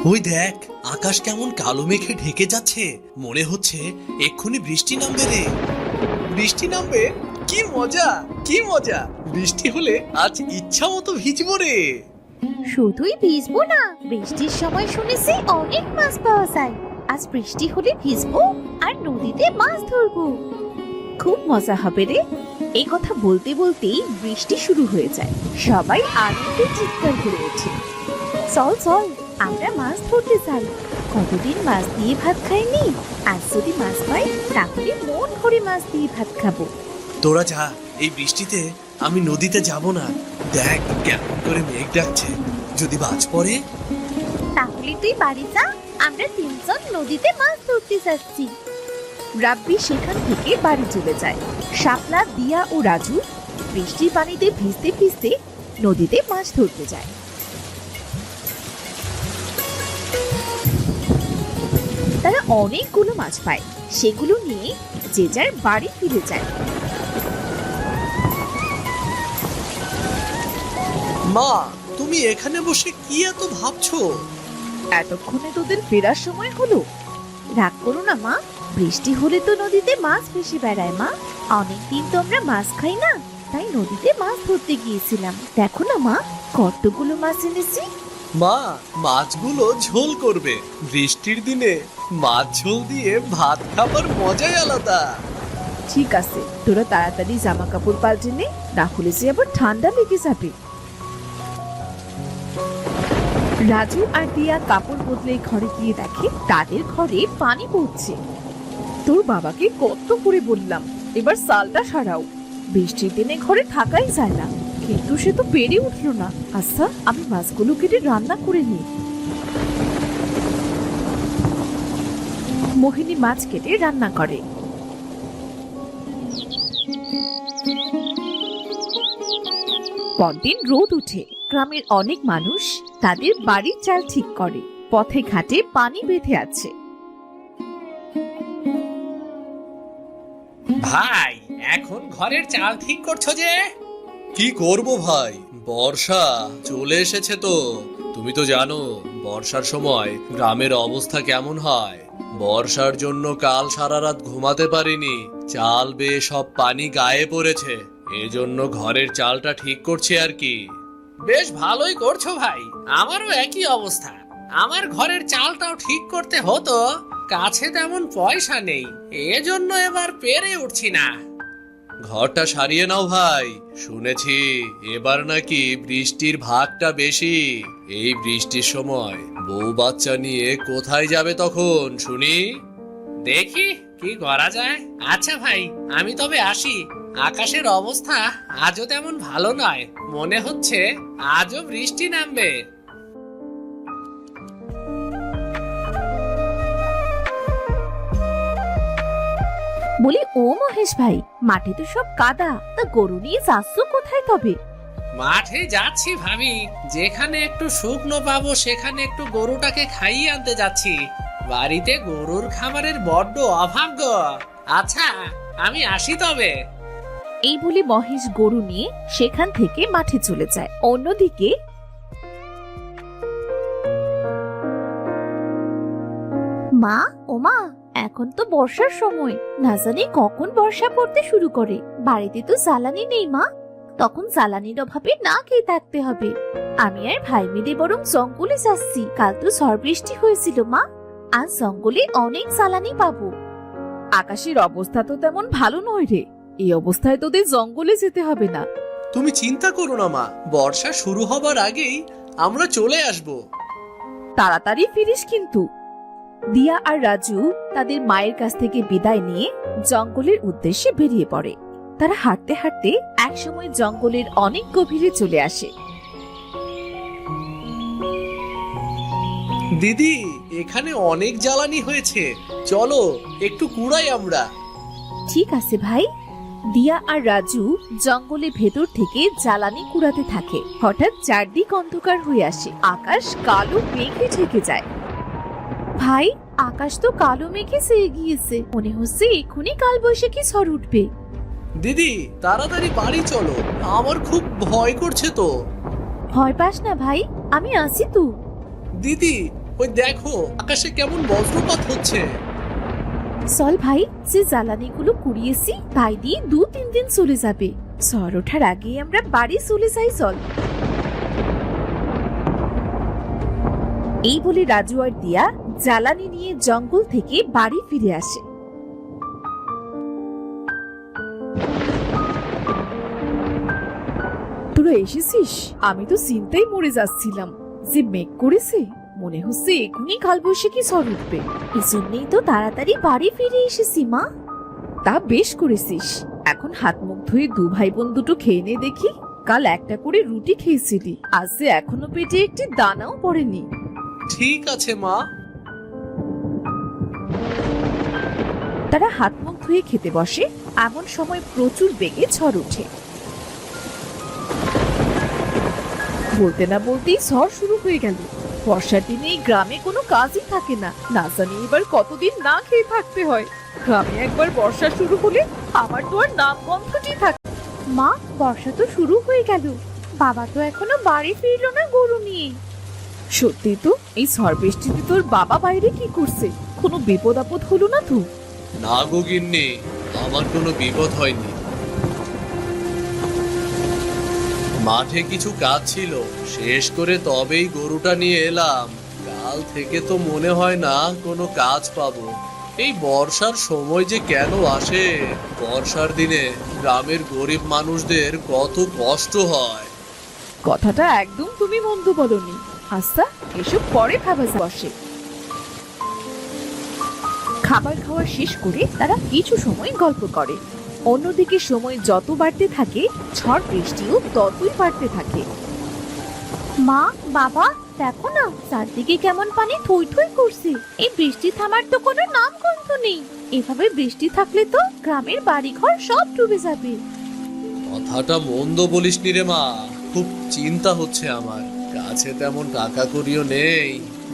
ওই দেখ, আকাশ কেমন কালো মেঘে ঢেকে যাচ্ছে, মনে হচ্ছে এক্ষুনি বৃষ্টি নামবে রে। বৃষ্টি নামবে? কি মজা, কি মজা! বৃষ্টি হলে আজ ইচ্ছা মতো ভিজবো রে। শুধুই ভিজবো না, বৃষ্টির সময় শুনেছি অনেক মাছ পাওয়া যায়। আজ বৃষ্টি হলে ভিজবো আর নদীতে মাছ ধরবো। খুব মজা হবে রে। এই কথা বলতে বলতেই বৃষ্টি শুরু হয়ে যায়। সবাই আনন্দে চিৎকার করে ওঠে। চল চল, আমরা মাছ ধরতে যাই। কতদিন মাছ দিয়ে ভাত খাইনি, আজ যদি মাছ পাই তাহলে মন ভরে মাছ দিয়ে ভাত খাবো। তোরা যা, এই বৃষ্টিতে আমি নদীতে যাব না। দেখ কেমন করে মেঘ ডাকছে, যদি বাজ পড়ে। তাহলে তুই বাড়ি যা, আমরা তিনজন নদীতে মাছ ধরতে যাচ্ছি। রাব্বি সেখান থেকে বাড়ি চলে যায়। শাপলা, দিয়া ও রাজু বৃষ্টির পানিতে ভিজতে ভিজতে নদীতে মাছ ধরতে যায়। তারা অনেকগুলো মাছ পায়, সেগুলো নিয়ে যে যার বাড়ি ফিরে যায়। মা, তুমি এখানে বসে কি এত ভাবছো? এতক্ষণে তোদের ফেরার সময় হলো। রাগ করো না মা, বৃষ্টি হলে তো নদীতে মাছ ভেসে বেড়ায় মা। অনেকদিন তো আমরা মাছ খাই না, তাই নদীতে মাছ ধরতে গিয়েছিলাম। দেখো না মা, কতগুলো মাছ এনেছি। মা, মাছগুলো ঝোল করবে। বৃষ্টির দিনে মাছ ঝোল দিয়ে ভাত খাবার মজাই আলাদা। ঠিক আছে, তোরা তাড়াতাড়ি জামা কাপড় পাল্টে নে, না হলে যে আবার ঠান্ডা লেগে যাবে। রাজু আর দিয়া কাপড় বদলে ঘরে গিয়ে দেখে তাদের ঘরে পানি পড়ছে। তোর বাবাকে কত করে বললাম এবার সালটা সারাও, বৃষ্টির দিনে ঘরে থাকাই যায় না, কিন্তু সে তো পেরে উঠলো না। আচ্ছা, আমি মাছগুলো কেটে রান্না করে নিই। মোহিনী মাছ কেটে রান্না করে। পরদিন রোদ উঠে, গ্রামের অনেক মানুষ তাদের বাড়ির চাল ঠিক করে। পথে ঘাটে পানি বেঁধে আছে। ভাই, এখন ঘরের চাল ঠিক করছো যে? কি করব ভাই, বর্ষা চলে এসেছে তো। তুমি তো জানো বর্ষার সময় গ্রামের অবস্থা কেমন হয়। বর্ষার জন্য কাল সারা রাত ঘুমাতে পারিনি, চাল বেয়ে সব পানি গায়ে পড়েছে। এজন্য ঘরের চালটা ঠিক করছি আর কি। বেশ ভালোই করছো ভাই, আমারও একই অবস্থা। আমার ঘরের চালটাও ঠিক করতে হতো, কাছে তেমন পয়সা নেই, এজন্য এবার পেরে উঠছি না। ঘরটা সারিয়ে নাও ভাই, শুনেছি এবার নাকি বৃষ্টির ভাগটা বেশি। এই বৃষ্টির সময় বউ বাচ্চা নিয়ে কোথায় যাবে তখন শুনি? দেখি কি করা যায়। আচ্ছা ভাই, আমি তবে আসি। আকাশের অবস্থা আজও তেমন ভালো নয়, মনে হচ্ছে আজও বৃষ্টি নামবে। বলি, ও মহেশ ভাই, মাঠে তো সব কাদা, তা গরু নিয়ে যাচ্ছ কোথায় তবে? মাঠে যাচ্ছি ভাবি, যেখানে একটু শুকনো পাবো সেখানে একটু গরুটাকে খাইয়ে আনতে যাচ্ছি। বাড়িতে গরুর খাবারের বড্ড অভাব গো। আচ্ছা, আমি আসি তবে। এই বলে মহেশ গরু নিয়ে সেখান থেকে মাঠে চলে যায়। অন্যদিকে মা, ও মা, এখন তো বর্ষার সময়, না জানি কখন বর্ষা পড়তে শুরু করে। বাড়িতে তো জ্বালানি নেই মা, তখন জ্বালানির অভাবে না খেয়ে থাকতে হবে। আমি আর ভাই মিলে বরং জঙ্গলে যাচ্ছি। কাল তো ঝড় বৃষ্টি হয়েছিল মা, আজ জঙ্গলে অনেক জ্বালানি পাবো। আকাশের অবস্থা তো তেমন ভালো নয় রে, এই অবস্থায় তোদের জঙ্গলে যেতে হবে না। তুমি চিন্তা করো না মা, বর্ষা শুরু হবার আগেই আমরা চলে আসব। তাড়াতাড়ি ফিরিস কিন্তু। দিয়া আর রাজু তাদের মায়ের কাছ থেকে বিদায় নিয়ে জঙ্গলের উদ্দেশ্যে বেরিয়ে পড়ে। তারা হাঁটতে হাঁটতে একসময় জঙ্গলের অনেক গভীরে চলে আসে। দিদি, এখানে অনেক জ্বালানি হয়েছে, চলো একটু কুড়াই আমরা। ঠিক আছে ভাই। দিয়া আর রাজু জঙ্গলের ভেতর থেকে জ্বালানি কুড়াতে থাকে। হঠাৎ চারদিক অন্ধকার হয়ে আসে, আকাশ কালো মেঘে ঢেকে যায়। ভাই, আকাশ তো কালো মেঘে ছেয়ে গিয়েছে, মনে হচ্ছে এক্ষুনি কালবৈশাখী ঝড় উঠবে। দিদি তাড়াতাড়ি বাড়ি চলো, আমার খুব ভয় করছে তো। ভয় পাস না ভাই, আমি আছি তো। দিদি, ওই দেখো আকাশে কেমন বজ্রপাত হচ্ছে। চল ভাই, যে জ্বালানিগুলো কুড়িয়েছি তাই দিয়ে 2-3 দিন চলে যাবে। ঝড় ওঠার আগে আমরা বাড়ি চলে যাই, চল। এই বলে রাজু আর দিয়া জ্বালানি নিয়ে জঙ্গল থেকে বাড়ি ফিরে আসে। তোরা এসেছিস? আমি তো চিন্তায় মরে যাচ্ছিলাম, যে মেঘ করেছে, মনে হচ্ছে এখনই কালবৈশাখী ঝড় উঠবে। এজন্যই তো তাড়াতাড়ি বাড়ি ফিরে এসেছি মা। তা বেশ করেছিস। এখন হাত মুখ ধুয়ে 2 ভাই বোন দুটো খেয়ে নে দেখি। কাল একটা করে রুটি খেয়েছিলি, আজ যে এখনো পেটে একটি দানাও পড়েনি। ঠিক আছে মা। তারা হাত মুখ ধুয়ে খেতে বসে। এমন সময় প্রচুর বেগে ঝড় ওঠে। বলতে না বলতেই ঝড় শুরু হয়ে গেল। বর্ষার দিনে এই গ্রামে কোনো কাজই থাকে না, না জানি এবার কতদিন না খেয়ে থাকতে হয়। গ্রামে একবার বর্ষা শুরু হলে আমার তো আর নাম গন্ধটি থাকে। মা, বর্ষা তো শুরু হয়ে গেল, বাবা তো এখনো বাড়ি ফিরলো না গরু নিয়ে। সত্যি তো, এই ঝড় বৃষ্টিতে তোর বাবা বাইরে কি করছে? কোনো বিপদ আপদ হলো না তো? না গো গিন্নি, আমার কোনো বিপদ হয়নি। মাঠে কিছু কাজ ছিল, শেষ করে তবেই গরুটা নিয়ে এলাম। কাল থেকে তো মনে হয় না কোনো কাজ পাবো। এই বর্ষার সময় যে কেন আসে? বর্ষার দিনে গ্রামের গরিব মানুষদের কত কষ্ট হয়। কথাটা একদম তুমি মন্দ বলনি। আচ্ছা, এসব পরে ভাবা বসে। খাবার খাওয়া শেষ করে তারা কিছু সময় গল্প করে। অন্যদিকে সময় যত বাড়তে থাকে, ঝড় বৃষ্টিও ততই বাড়তে থাকে। মা, বাবা, দেখো না চারদিকে কেমন পানি থই থই করছে। এই বৃষ্টি থামার তো কোনো নাম গন্ধ নেই। এভাবে বৃষ্টি থাকলে তো গ্রামের বাড়িঘর সব ডুবে যাবে। কথাটা মন্দ বলিসনি রে মা, খুব চিন্তা হচ্ছে আমার। কাছে তেমন টাকা কড়িও নেই,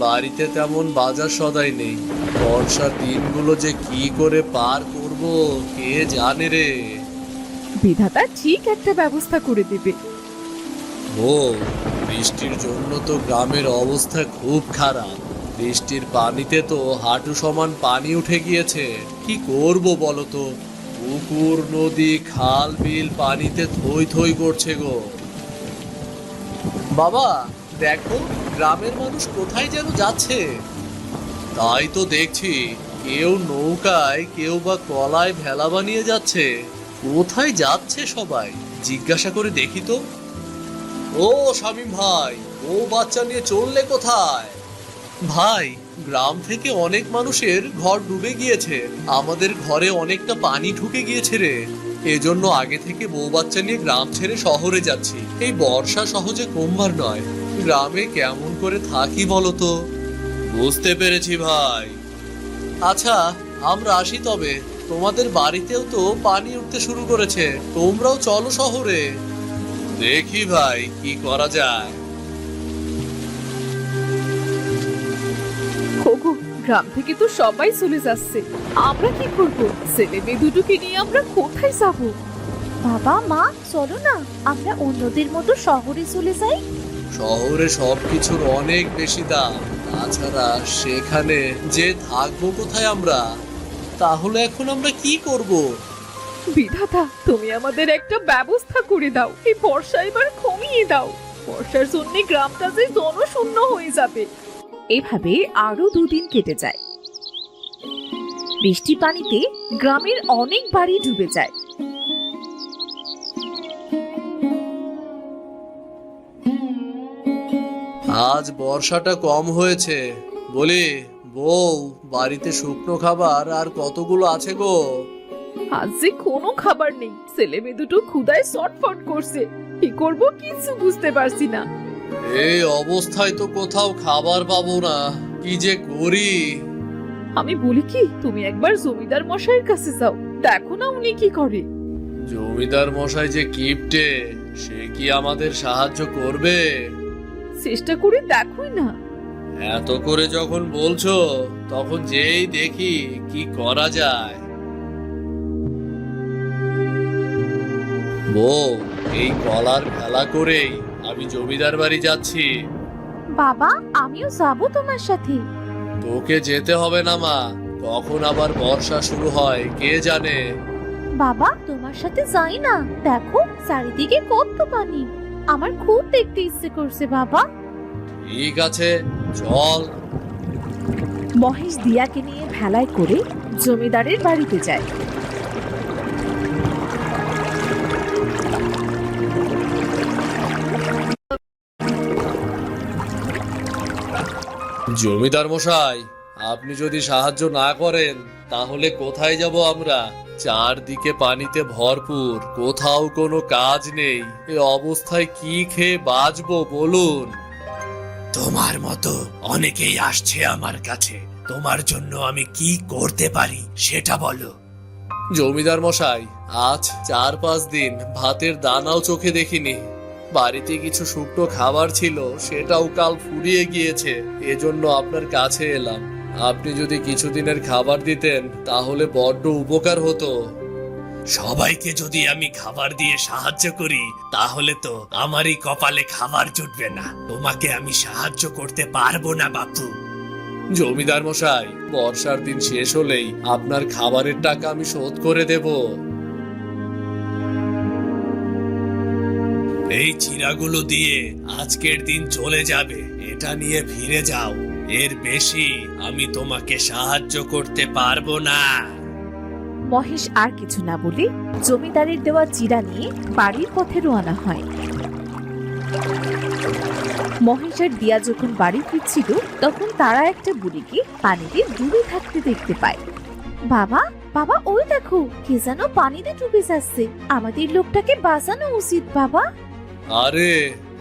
বাড়িতে তেমন বাজার সদাই নেই। বর্ষার দিনগুলো যে কি করে পার করব কে জানে রে। বিধাতা ঠিক একটা ব্যবস্থা করে দেবে। ও, বৃষ্টির জন্য তো গ্রামের অবস্থা খুব খারাপ। বৃষ্টির পানিতে তো হাঁটু সমান পানি উঠে গিয়েছে। কি করব বলো তো? পুকুর, নদী, খাল, বিল পানিতে থই থই করছে গো। বাবা, দেখো গ্রামের মানুষ কোথায় যেন যাচ্ছে। তাই তো দেখছি, কেউ নৌকায়, কেউ বা কলায় ভেলা বানিয়ে যাচ্ছে। কোথায় যাচ্ছে সবাই জিজ্ঞাসা করে দেখি তো। ও শামীম ভাই, ও বাচ্চা নিয়ে চললে কোথায়? ভাই, গ্রাম থেকে অনেক মানুষের ঘর ডুবে গিয়েছে। আমাদের ঘরে অনেকটা পানি ঢুকে গিয়েছে রে। এজন্য আগে থেকে বউ বাচ্চা নিয়ে গ্রাম ছেড়ে শহরে যাচ্ছি। এই বর্ষা সহজে কমবার নয়। গ্রামে কেমন করে থাকি বলো তো? বুঝতে পেরেছি ভাই। আচ্ছা, আমরা আসি তবে। তোমাদের বাড়িতেও তো পানি উঠতে শুরু করেছে, তোমরাও চলো শহরে। দেখি ভাই কি করা যায়। ওগো, গ্রাম থেকে তো সবাই চলে যাচ্ছে, আমরা কি করব? ছেলে মেয়ে দুটোকে নিয়ে আমরা কোথায় যাব? বাবা, মা, চলো না আমরা অন্যদের মতো শহরে চলে যাই। শহরে সবকিছুর অনেক বেশি দাম। তাছাড়া সেখানে যে থাকবো কোথায় আমরা? তাহলে এখন আমরা কি করব? বিধাতা, তুমি আমাদের একটা ব্যবস্থা করে দাও। এই বর্ষা এবার কমিয়ে দাও। বর্ষার জন্য গ্রামটা যে জনশূন্য হয়ে যাবে। এভাবে আরো 2 দিন কেটে যায়। বৃষ্টি পানিতে গ্রামের অনেক বাড়ি ডুবে যায়। আজ বর্ষাটা কম হয়েছে বলি, বউ, বাড়িতে শুকনো খাবার আর কতগুলো আছে গো? আজ যে কোনো খাবার নেই। ছেলে মেয়ে দুটো ক্ষুধায় ছটফট করছে। কি করব কিছু বুঝতে পারছি না। এই অবস্থায় তো কোথাও খাবার পাবো না, কি যে করি। আমি বলি কি, তুমি একবার জমিদার মশাইয়ের কাছে যাও, দেখো না উনি কি করে। জমিদার মশাই যে কিপটে, সে কি আমাদের সাহায্য করবে? চেষ্টা করে দেখোই না। এত করে যখন বলছো, তখন যেই দেখি কি করা যায়। বউ, এই কলার ভেলা করেই আমি জমিদার বাড়ি যাচ্ছি। বাবা আমিও যাবো তোমার সাথে। তোকে যেতে হবে না মা, কখন আবার বর্ষা শুরু হয় কে জানে। বাবা তোমার সাথে যাই না, দেখো চারিদিকে কত পানি, আমার খুব দেখতে ইচ্ছে করছে বাবা। ঠিক আছে, চল। মহেশ দিয়াকে নিয়ে ভেলায় করে জমিদারের বাড়িতে যায়। জমিদার মশাই, আপনি যদি সাহায্য না করেন তাহলে কোথায় যাব আমরা? চারদিকে পানিতে ভরপুর, কোথাও কোনো কাজ নেই। এ অবস্থায় কি খেয়ে বাঁচবো বলুন? তোমার মতো অনেকেই আসছে আমার কাছে, তোমার জন্য আমি কি করতে পারি সেটা বলো। জমিদার মশাই, আজ 4-5 দিন ভাতের দানাও চোখে দেখিনি। বাড়িতে কিছু শুকনো খাবার ছিল, সেটাও কাল ফুরিয়ে গিয়েছে। এজন্য আপনার কাছে এলাম। আপনি যদি কিছুদিনের খাবার দিতেন তাহলে বড্ড উপকার হতো। সবাইকে যদি আমি খাবার দিয়ে সাহায্য করি তাহলে তো আমারই কপালে খাবার জুটবে না। তোমাকে আমি সাহায্য করতে পারবো না বাপু। জমিদার মশাই, বর্ষার দিন শেষ হলেই আপনার খাবারের টাকা আমি শোধ করে দেব। এই চিরাগুলো দিয়ে আজকের দিন চলে যাবে, এটা নিয়ে ফিরে যাও। এর বেশি আমি তোমাকে সাহায্য করতে পারবো না। মহেশ আর কিছু না বলে জমিদারের দেওয়া চিরা নিয়ে বাড়ির পথে রওনা হয়। মহেশ আর দিয়া যখন বাড়ি ফিরছিল তখন তারা একটা বুড়িকে পানিতে ডুবে থাকতে দেখতে পায়। বাবা বাবা ওই দেখো, কে যেন পানিতে ডুবে যাচ্ছে, আমাদের লোকটাকে বাঁচানো উচিত বাবা। আরে,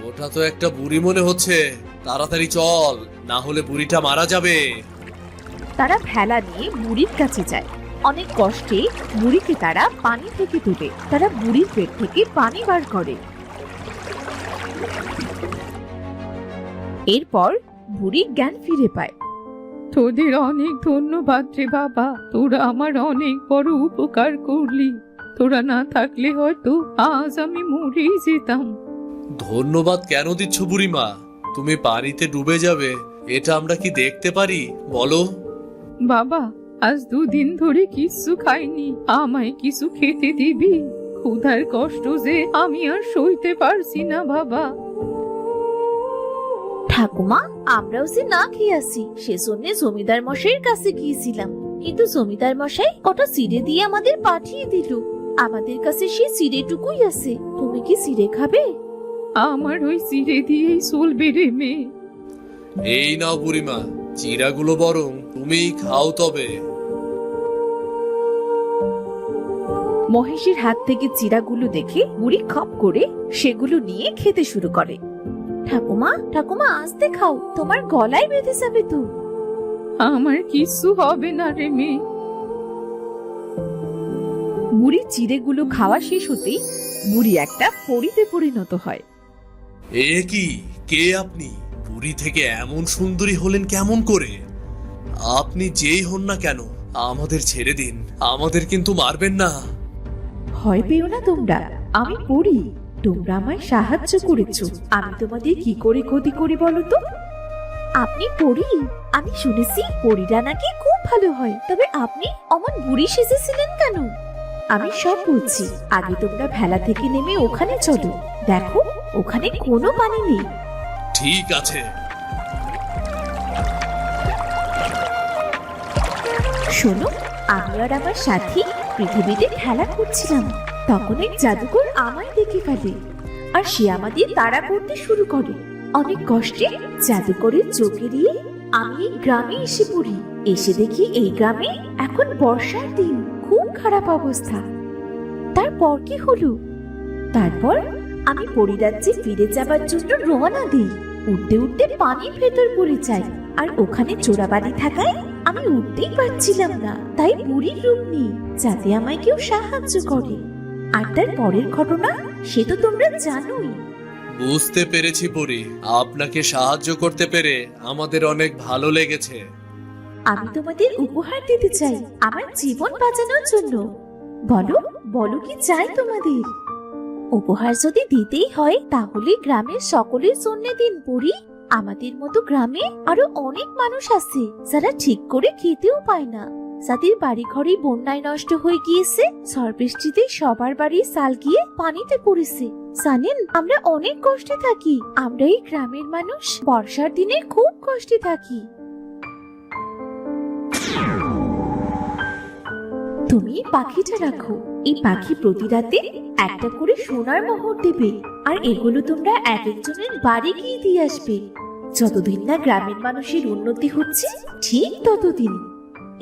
ওটা তো একটা বুড়ি মনে হচ্ছে। তাড়াতাড়ি চল, না হলে বুড়িটা মারা যাবে। তারা ভেলা নিয়ে বুড়ির কাছে যায়। অনেক কষ্টে বুড়িকে তারা পানি থেকে তুলে তারা বুড়ির পেট থেকে পানি বার করে। এরপর বুড়ি জ্ঞান ফিরে পায়। তোদের অনেক ধন্যবাদ রে বাবা, তোরা আমার অনেক বড় উপকার করলি। তোরা না থাকলে হয়তো আজ আমি মরেই যেতাম। ধন্যবাদ কেন দিচ্ছ বুড়িমা? তুমি পানিতে ডুবে যাবে এটা আমরা কি দেখতে পারি বলো? বাবা আজ 2 দিন ধরে কিছু খাইনি, আমায় কিছু খেতে দিবি? ক্ষুধার কষ্ট যে আমি আর সইতে পারছি না বাবা। ঠাকুমা আমরাও যে না খেয়ে আসি, সেজন্য জমিদার মশাইয়ের কাছে গিয়েছিলাম, কিন্তু জমিদার মশাই কটা চিড়ে দিয়ে আমাদের পাঠিয়ে দিল। আমাদের কাছে সেই চিড়েটুকুই আছে, তুমি কি চিড়ে খাবে? আমার ওই চিড়ে দিয়েই চলবে রে মেয়ে। এই নাও বুড়িমা, চিরাগুলো বরং তুমি খাও তবে। মহেশের হাত থেকে চিড়াগুলো দেখে বুড়ি খপ করে সেগুলো নিয়ে খেতে শুরু করে। ঠাকুমা ঠাকুমা আস্তে খাও, তোমার গলায় বেঁধে যাবে তো। আমার কিছু হবে না রে মেয়ে। বুড়ি চিড়েগুলো খাওয়া শেষ হতেই বুড়ি একটা পরীতে পরিণত হয়। এ কি, কে আপনি? পুরী থেকে এমন সুন্দরী হলেন কেমন করে? আপনি যেই হন না কেন আমাদের ছেড়ে দিন, আমাদের কিন্তু মারবেন না। ভয় পেও না তোমরা, আমি পড়ি। তোমরা আমায় সাহায্য করেছো, আমি তোমাদের কি করে ক্ষতি করি বলো তো? আপনি পড়ি? আমি শুনেছি পরীরা নাকি খুব ভালো হয়, তবে আপনি অমন বুড়ি সেজেছিলেন কেন? আমি সব বলছি, আগে তোমরা ভেলা থেকে নেমে ওখানে চলো, দেখো ওখানে কোনো পানি নেই। ঠিক আছে। শোনো, আমি আর আমার সাথী পৃথিবীতে খেলা করছিলাম, তখন এক জাদুকর আমায় দেখে ফেলে আর সে আমাদের তাড়া করতে শুরু করে। অনেক কষ্টে জাদুকরের চোখ এড়িয়ে আমি এই গ্রামে এসে পড়ি। এসে দেখি এই গ্রামে এখন বর্ষার দিন, খুব খারাপ অবস্থা। তারপর কি হলো? তারপর আমি পরিরাজ্যে ফিরে যাবার জন্য রওনা দিই। উঠতে উঠতে পানির ভেতর পড়ে যাই, আর ওখানে চোরাবাড়ি থাকায় আমি উঠতেই পারছিলাম না, তাই বুড়ির রূপ নিই যাতে আমায় কেউ সাহায্য করে। আর তার পরের ঘটনা সে তো তোমরা জানোই। বুঝতে পেরেছি পরি, আপনাকে সাহায্য করতে পেরে আমাদের অনেক ভালো লেগেছে। আমি তোমাদের উপহার দিতে চাই আমার জীবন বাঁচানোর জন্য। বলো বলো কি চাই তোমাদের? উপহার যদি দিতেই হয় তাহলে গ্রামের সকলের জন্য দিন পরি। আমাদের মতো গ্রামে আরো অনেক মানুষ আছে যারা ঠিক করে খেতেও পায় না, যাদের বাড়ি ঘরে বন্যায় নষ্ট হয়ে গিয়েছে, ঝড় বৃষ্টিতে সবার বাড়ির চাল গিয়ে পানিতে পড়েছে। জানেন, আমরা অনেক কষ্টে থাকি। আমরা এই গ্রামের মানুষ বর্ষার দিনে খুব কষ্টে থাকি। তুমি এই পাখিটা রাখো। এই পাখি প্রতি রাতে একটা করে সোনার মোহর দেবে, আর এগুলো তোমরা এক একজনের বাড়ি গিয়ে দিয়ে আসবে। যতদিন না গ্রামের মানুষের উন্নতি হচ্ছে ঠিক ততদিন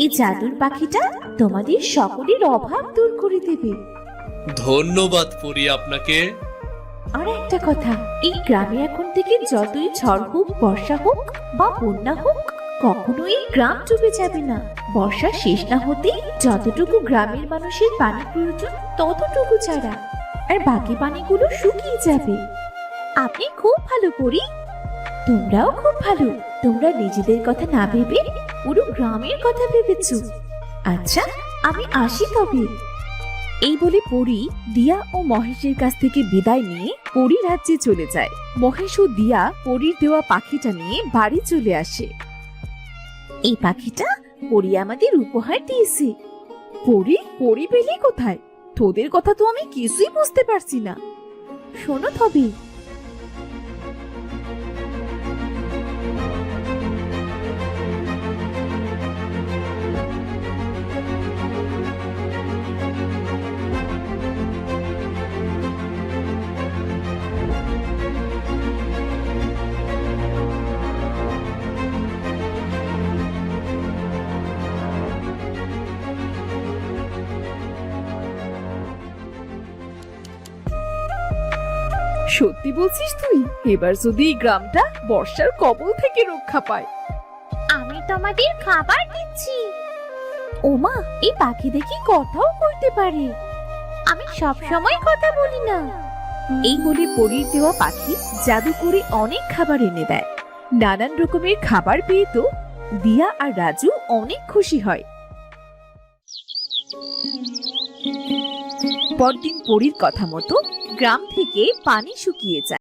এই জাদুর পাখিটা তোমাদের সকলের অভাব দূর করে দেবে। ধন্যবাদ পরি আপনাকে। আর একটা কথা, এই গ্রামে এখন থেকে যতই ঝড় হোক, বর্ষা হোক বা বন্যা হোক, কখনোই এই গ্রাম ডুবে যাবে না। বর্ষা শেষ না হতেই যতটুকু গ্রামের মানুষের পানি প্রয়োজন ততটুকু ছাড়া, আর বাকি পানিগুলো শুকিয়ে যাবে। আপনি খুব ভালো করি। তোমরাও খুব ভালো। তোমরা নিজেদের কথা না ভেবে পুরো গ্রামের কথা ভেবেছো। আচ্ছা, আমি আসি তবে। এই বলে পরী দিয়া ও মহেশের কাছ থেকে বিদায় নিয়ে পরী রাজ্যে চলে যায়। মহেশ ও দিয়া পরীর দেওয়া পাখিটা নিয়ে বাড়ি চলে আসে। এই পাখিটা পরী আমাদের উপহার দিয়েছে। পরী পেলি কোথায়? তোদের কথা তো আমি কিছুই বুঝতে পারছি না। শোনো তবে। সত্যি বলছিস তুই? এবার যদি এই গ্রামটা বর্ষার কবল থেকে রক্ষা পায়। আমি তোমাদের খাবার দিচ্ছি। ওমা, এই পাখি দেখি কথাও বলতে পারে। আমি সব সময় কথা বলি না। এই বলে পরীর দেওয়া পাখি জাদু করে অনেক খাবার এনে দেয়। নানান রকমের খাবার পেয়ে তো দিয়া আর রাজু অনেক খুশি হয়। পরদিন পরীর কথা মতো গ্রাম থেকে পানি শুকিয়ে যায়।